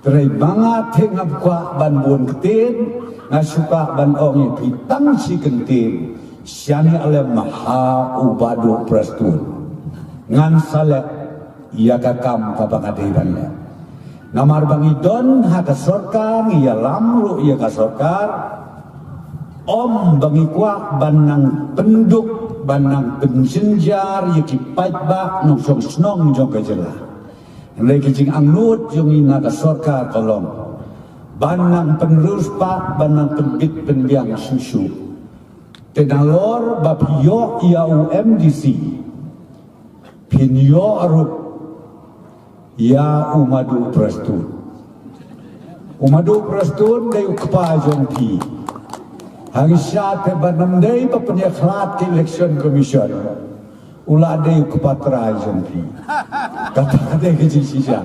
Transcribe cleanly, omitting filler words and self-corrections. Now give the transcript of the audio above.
Dari banga tengap kwa ban buon ketin ngasuka ban ong pitang si kentin siani ale maha ubadu prastun ngan sale ia kakam kapangadirannya namar bangidon haka sorkar ia lamru ia ka sorkar om bangi kwa banang penduk banang pensenjar ia kipat bak nong song snong jong kejelah lagi jing angnut yung ina ka sorkar tolong banang penerus pak banang penbit penbiang susu tenalor bapiyo ia UMDC pinyo arup ya umadu prestun day ukpa jong pi hangsya te banam day papenyaklat ke election commission ula day ukpa tra jong pi kata-kata kecil sisa